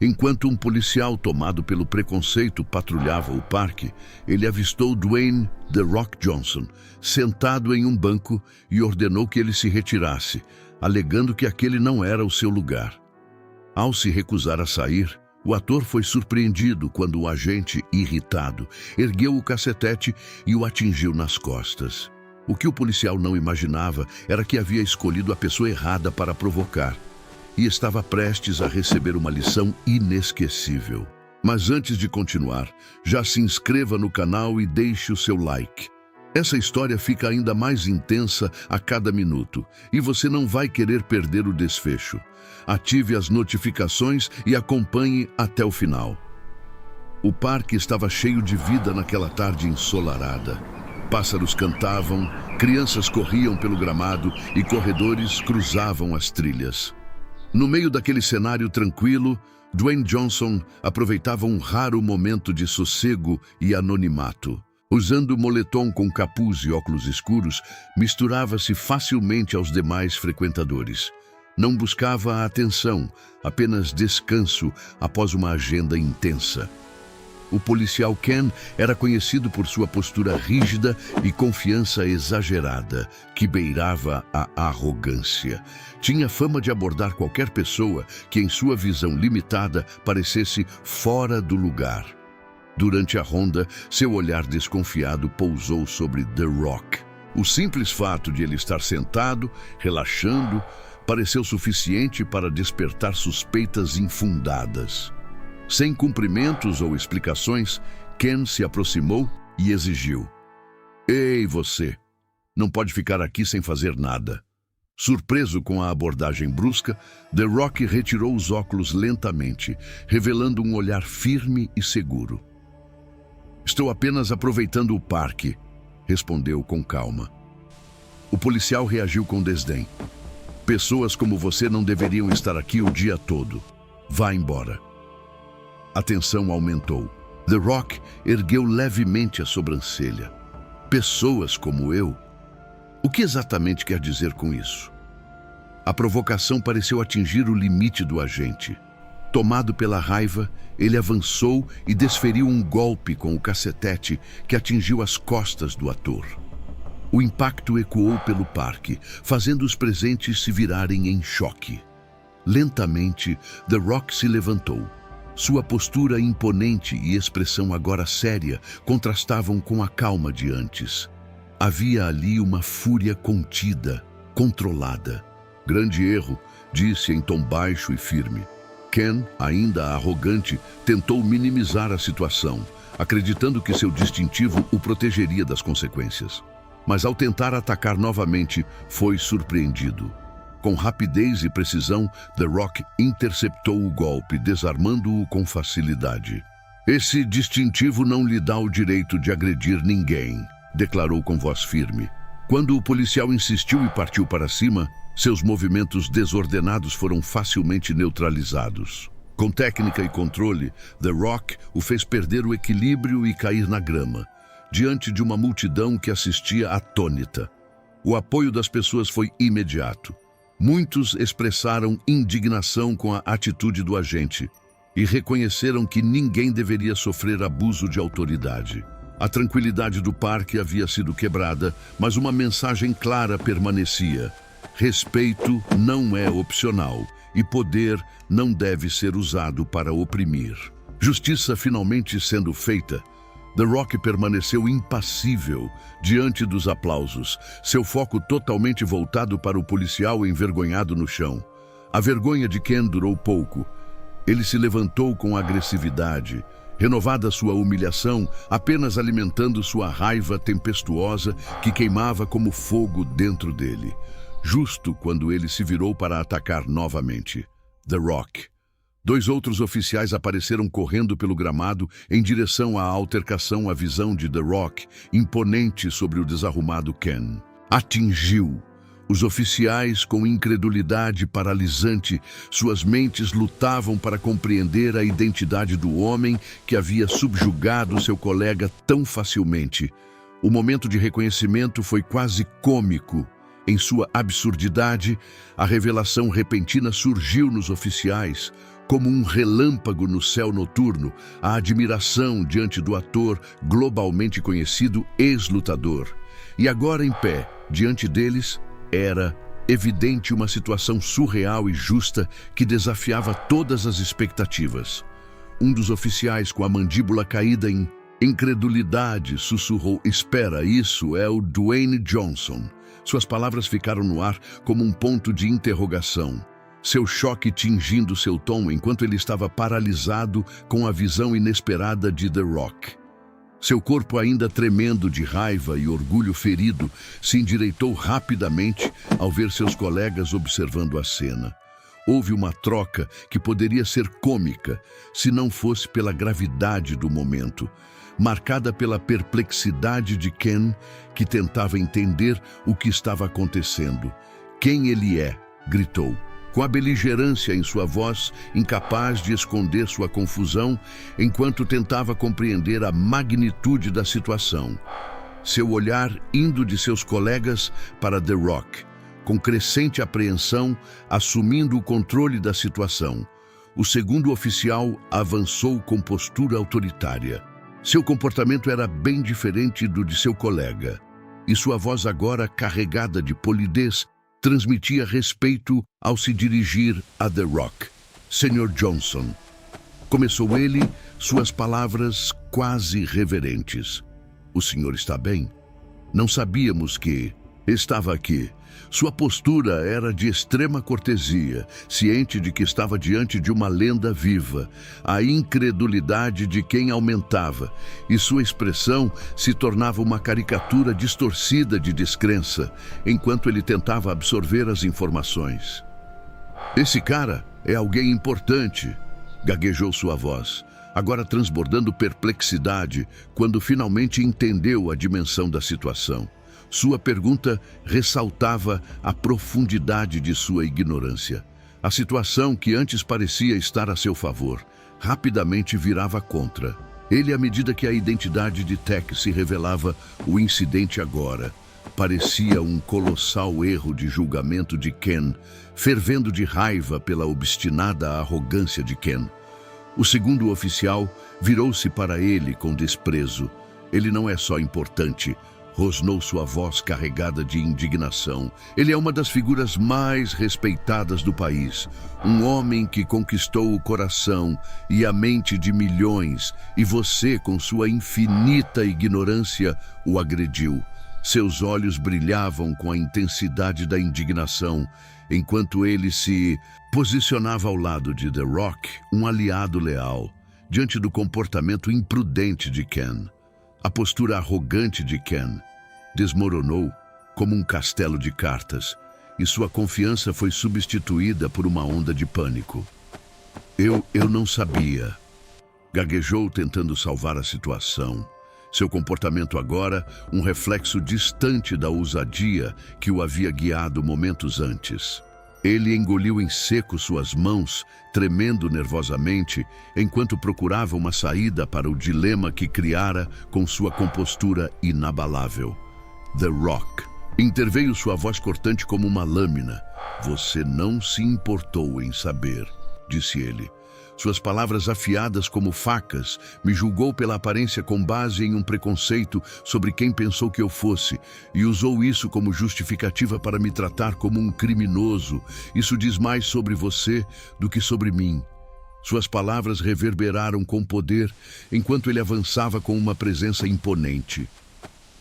Enquanto um policial tomado pelo preconceito patrulhava o parque, ele avistou Dwayne "The Rock" Johnson sentado em um banco e ordenou que ele se retirasse, alegando que aquele não era o seu lugar. Ao se recusar a sair, o ator foi surpreendido quando o agente, irritado, ergueu o cacetete e o atingiu nas costas. O que o policial não imaginava era que havia escolhido a pessoa errada para provocar e estava prestes a receber uma lição inesquecível. Mas antes de continuar, já se inscreva no canal e deixe o seu like. Essa história fica ainda mais intensa a cada minuto e você não vai querer perder o desfecho. Ative as notificações e acompanhe até o final. O parque estava cheio de vida naquela tarde ensolarada. Pássaros cantavam, crianças corriam pelo gramado e corredores cruzavam as trilhas. No meio daquele cenário tranquilo, Dwayne Johnson aproveitava um raro momento de sossego e anonimato. Usando moletom com capuz e óculos escuros, misturava-se facilmente aos demais frequentadores. Não buscava a atenção, apenas descanso após uma agenda intensa. O policial Ken era conhecido por sua postura rígida e confiança exagerada, que beirava a arrogância. Tinha fama de abordar qualquer pessoa que, em sua visão limitada, parecesse fora do lugar. Durante a ronda, seu olhar desconfiado pousou sobre The Rock. O simples fato de ele estar sentado, relaxando, pareceu suficiente para despertar suspeitas infundadas. Sem cumprimentos ou explicações, Ken se aproximou e exigiu: "Ei, você! Não pode ficar aqui sem fazer nada." Surpreso com a abordagem brusca, The Rock retirou os óculos lentamente, revelando um olhar firme e seguro. "Estou apenas aproveitando o parque", respondeu com calma. O policial reagiu com desdém. "Pessoas como você não deveriam estar aqui o dia todo. Vá embora." A tensão aumentou. The Rock ergueu levemente a sobrancelha. "Pessoas como eu? O que exatamente quer dizer com isso?" A provocação pareceu atingir o limite do agente. Tomado pela raiva, ele avançou e desferiu um golpe com o cacetete que atingiu as costas do ator. O impacto ecoou pelo parque, fazendo os presentes se virarem em choque. Lentamente, The Rock se levantou. Sua postura imponente e expressão agora séria contrastavam com a calma de antes. Havia ali uma fúria contida, controlada. "Grande erro", disse em tom baixo e firme. Ken, ainda arrogante, tentou minimizar a situação, acreditando que seu distintivo o protegeria das consequências. Mas ao tentar atacar novamente, foi surpreendido. Com rapidez e precisão, The Rock interceptou o golpe, desarmando-o com facilidade. "Esse distintivo não lhe dá o direito de agredir ninguém", declarou com voz firme. Quando o policial insistiu e partiu para cima, seus movimentos desordenados foram facilmente neutralizados. Com técnica e controle, The Rock o fez perder o equilíbrio e cair na grama, diante de uma multidão que assistia atônita. O apoio das pessoas foi imediato. Muitos expressaram indignação com a atitude do agente e reconheceram que ninguém deveria sofrer abuso de autoridade. A tranquilidade do parque havia sido quebrada, mas uma mensagem clara permanecia: respeito não é opcional e poder não deve ser usado para oprimir. Justiça finalmente sendo feita, The Rock permaneceu impassível diante dos aplausos, seu foco totalmente voltado para o policial envergonhado no chão. A vergonha de Ken durou pouco. Ele se levantou com agressividade, renovada sua humilhação, apenas alimentando sua raiva tempestuosa que queimava como fogo dentro dele. Justo quando ele se virou para atacar novamente The Rock. 2 outros oficiais apareceram correndo pelo gramado em direção à altercação. A visão de The Rock, imponente sobre o desarrumado Ken, atingiu. Os oficiais, com incredulidade paralisante, suas mentes lutavam para compreender a identidade do homem que havia subjugado seu colega tão facilmente. O momento de reconhecimento foi quase cômico. Em sua absurdidade, a revelação repentina surgiu nos oficiais, Como um relâmpago no céu noturno, a admiração diante do ator globalmente conhecido ex-lutador. E agora em pé, diante deles, era evidente uma situação surreal e justa que desafiava todas as expectativas. Um dos oficiais, com a mandíbula caída em incredulidade, sussurrou: "Espera, isso é o Dwayne Johnson." Suas palavras ficaram no ar como um ponto de interrogação, seu choque tingindo seu tom enquanto ele estava paralisado com a visão inesperada de The Rock. Seu corpo, ainda tremendo de raiva e orgulho ferido, se endireitou rapidamente ao ver seus colegas observando a cena. Houve uma troca que poderia ser cômica se não fosse pela gravidade do momento, marcada pela perplexidade de Ken, que tentava entender o que estava acontecendo. "Quem ele é?" gritou, com a beligerância em sua voz, incapaz de esconder sua confusão, enquanto tentava compreender a magnitude da situação. Seu olhar indo de seus colegas para The Rock, com crescente apreensão, assumindo o controle da situação. O segundo oficial avançou com postura autoritária. Seu comportamento era bem diferente do de seu colega, e sua voz, agora carregada de polidez, transmitia respeito ao se dirigir a The Rock. "Sr. Johnson", começou ele, suas palavras quase reverentes. "O senhor está bem? Não sabíamos que estava aqui." Sua postura era de extrema cortesia, ciente de que estava diante de uma lenda viva. A incredulidade de quem aumentava, e sua expressão se tornava uma caricatura distorcida de descrença, enquanto ele tentava absorver as informações. "Esse cara é alguém importante", gaguejou sua voz, agora transbordando perplexidade quando finalmente entendeu a dimensão da situação. Sua pergunta ressaltava a profundidade de sua ignorância. A situação, que antes parecia estar a seu favor, rapidamente virava contra ele à medida que a identidade de Tech se revelava. O incidente agora parecia um colossal erro de julgamento de Ken, fervendo de raiva pela obstinada arrogância de Ken. O segundo oficial virou-se para ele com desprezo. "Ele não é só importante", rosnou sua voz carregada de indignação. "Ele é uma das figuras mais respeitadas do país. Um homem que conquistou o coração e a mente de milhões, e você, com sua infinita ignorância, o agrediu." Seus olhos brilhavam com a intensidade da indignação, enquanto ele se posicionava ao lado de The Rock, um aliado leal, diante do comportamento imprudente de Ken. A postura arrogante de Ken desmoronou como um castelo de cartas, e sua confiança foi substituída por uma onda de pânico. Eu não sabia", gaguejou, tentando salvar a situação. Seu comportamento agora, um reflexo distante da ousadia que o havia guiado momentos antes. Ele engoliu em seco suas mãos, tremendo nervosamente, enquanto procurava uma saída para o dilema que criara com sua compostura inabalável. The Rock interveio, sua voz cortante como uma lâmina. "Você não se importou em saber", disse ele. Suas palavras afiadas como facas. "Me julgou pela aparência com base em um preconceito sobre quem pensou que eu fosse, e usou isso como justificativa para me tratar como um criminoso. Isso diz mais sobre você do que sobre mim." Suas palavras reverberaram com poder enquanto ele avançava com uma presença imponente.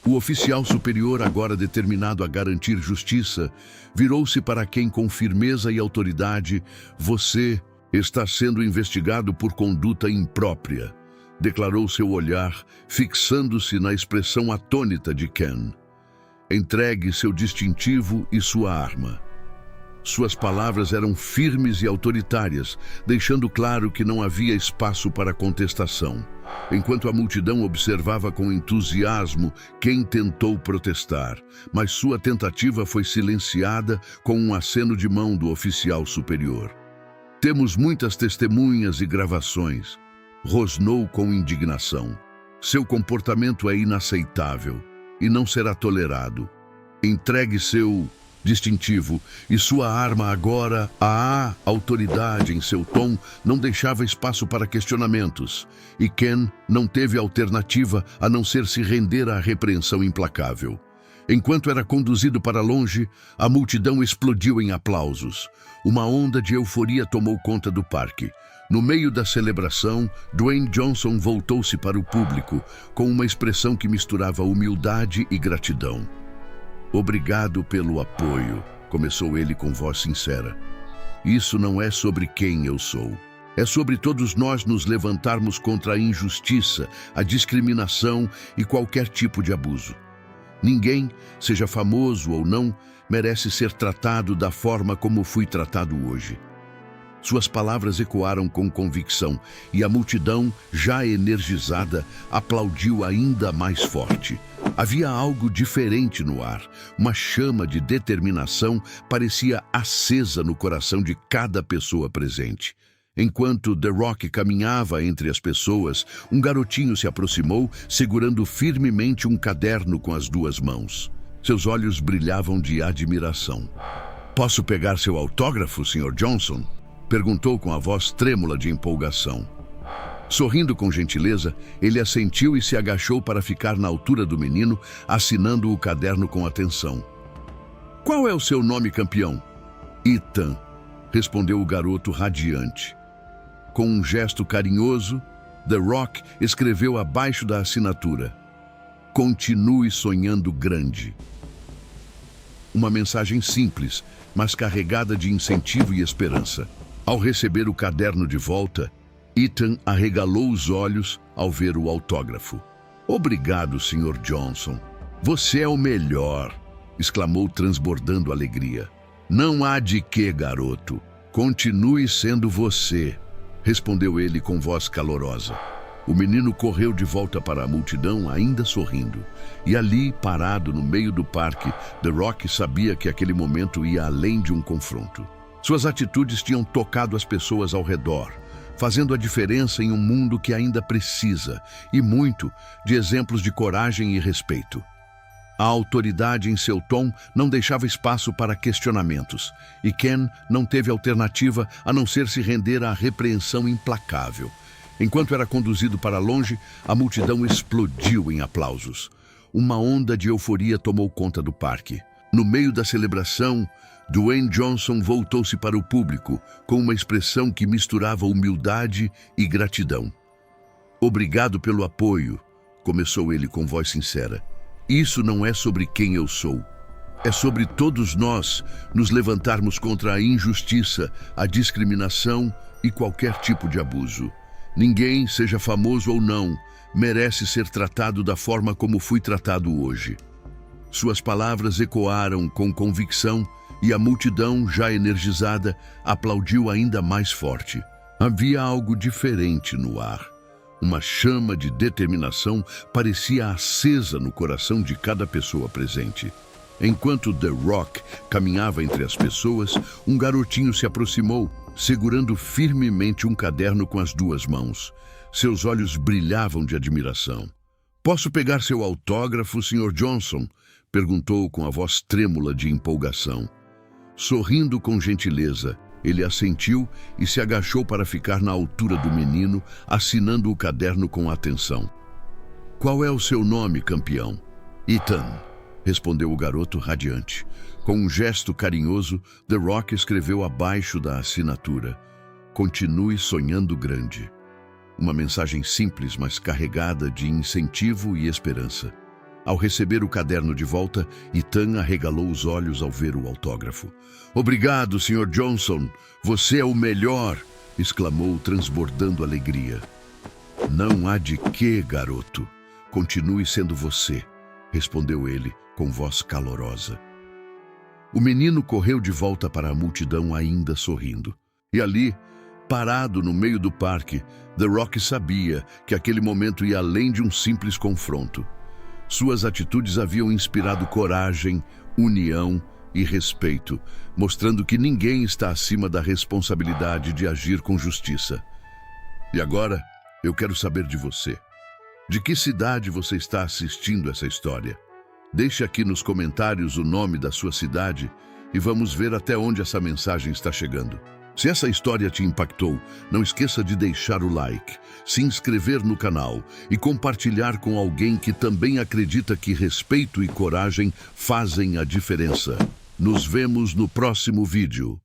O oficial superior, agora determinado a garantir justiça, virou-se para quem com firmeza e autoridade: "Você está sendo investigado por conduta imprópria", declarou, seu olhar fixando-se na expressão atônita de Ken. "Entregue seu distintivo e sua arma." Suas palavras eram firmes e autoritárias, deixando claro que não havia espaço para contestação. Enquanto a multidão observava com entusiasmo, Ken tentou protestar, mas sua tentativa foi silenciada com um aceno de mão do oficial superior. "Temos muitas testemunhas e gravações", rosnou com indignação. "Seu comportamento é inaceitável e não será tolerado. Entregue seu distintivo, e sua arma agora, a autoridade em seu tom, não deixava espaço para questionamentos. E Ken não teve alternativa a não ser se render à repreensão implacável. Enquanto era conduzido para longe, a multidão explodiu em aplausos. Uma onda de euforia tomou conta do parque. No meio da celebração, Dwayne Johnson voltou-se para o público, com uma expressão que misturava humildade e gratidão. "Obrigado pelo apoio", começou ele com voz sincera. "Isso não é sobre quem eu sou. É sobre todos nós nos levantarmos contra a injustiça, a discriminação e qualquer tipo de abuso. Ninguém, seja famoso ou não, merece ser tratado da forma como fui tratado hoje." Suas palavras ecoaram com convicção e a multidão, já energizada, aplaudiu ainda mais forte. Havia algo diferente no ar. Uma chama de determinação parecia acesa no coração de cada pessoa presente. Enquanto The Rock caminhava entre as pessoas, um garotinho se aproximou, segurando firmemente um caderno com as duas mãos. Seus olhos brilhavam de admiração. "Posso pegar seu autógrafo, Sr. Johnson?" perguntou com a voz trêmula de empolgação. Sorrindo com gentileza, ele assentiu e se agachou para ficar na altura do menino, assinando o caderno com atenção. "Qual é o seu nome, campeão?" "Ethan", respondeu o garoto radiante. Com um gesto carinhoso, The Rock escreveu abaixo da assinatura: "Continue sonhando grande." Uma mensagem simples, mas carregada de incentivo e esperança. Ao receber o caderno de volta, Ethan arregalou os olhos ao ver o autógrafo. "Obrigado, Sr. Johnson. Você é o melhor", exclamou transbordando alegria. "Não há de quê, garoto. Continue sendo você", respondeu ele com voz calorosa. O menino correu de volta para a multidão, ainda sorrindo. E ali, parado no meio do parque, The Rock sabia que aquele momento ia além de um confronto. Suas atitudes tinham tocado as pessoas ao redor, fazendo a diferença em um mundo que ainda precisa, e muito, de exemplos de coragem e respeito. A autoridade em seu tom não deixava espaço para questionamentos, e Ken não teve alternativa a não ser se render à repreensão implacável. Enquanto era conduzido para longe, a multidão explodiu em aplausos. Uma onda de euforia tomou conta do parque. No meio da celebração, Dwayne Johnson voltou-se para o público com uma expressão que misturava humildade e gratidão. "Obrigado pelo apoio", começou ele com voz sincera. "Isso não é sobre quem eu sou. É sobre todos nós nos levantarmos contra a injustiça, a discriminação e qualquer tipo de abuso. Ninguém, seja famoso ou não, merece ser tratado da forma como fui tratado hoje." Suas palavras ecoaram com convicção e a multidão, já energizada, aplaudiu ainda mais forte. Havia algo diferente no ar. Uma chama de determinação parecia acesa no coração de cada pessoa presente. Enquanto The Rock caminhava entre as pessoas, um garotinho se aproximou, segurando firmemente um caderno com as duas mãos. Seus olhos brilhavam de admiração. "Posso pegar seu autógrafo, Sr. Johnson?" perguntou com a voz trêmula de empolgação. Sorrindo com gentileza, ele assentiu e se agachou para ficar na altura do menino, assinando o caderno com atenção. "Qual é o seu nome, campeão?" "Ethan", respondeu o garoto radiante. Com um gesto carinhoso, The Rock escreveu abaixo da assinatura: "Continue sonhando grande." Uma mensagem simples, mas carregada de incentivo e esperança. Ao receber o caderno de volta, Ethan arregalou os olhos ao ver o autógrafo. "Obrigado, Sr. Johnson. Você é o melhor!" exclamou, transbordando alegria. "Não há de quê, garoto. Continue sendo você", respondeu ele com voz calorosa. O menino correu de volta para a multidão ainda sorrindo. E ali, parado no meio do parque, The Rock sabia que aquele momento ia além de um simples confronto. Suas atitudes haviam inspirado coragem, união e respeito, mostrando que ninguém está acima da responsabilidade de agir com justiça. E agora, eu quero saber de você. De que cidade você está assistindo essa história? Deixe aqui nos comentários o nome da sua cidade e vamos ver até onde essa mensagem está chegando. Se essa história te impactou, não esqueça de deixar o like, se inscrever no canal e compartilhar com alguém que também acredita que respeito e coragem fazem a diferença. Nos vemos no próximo vídeo.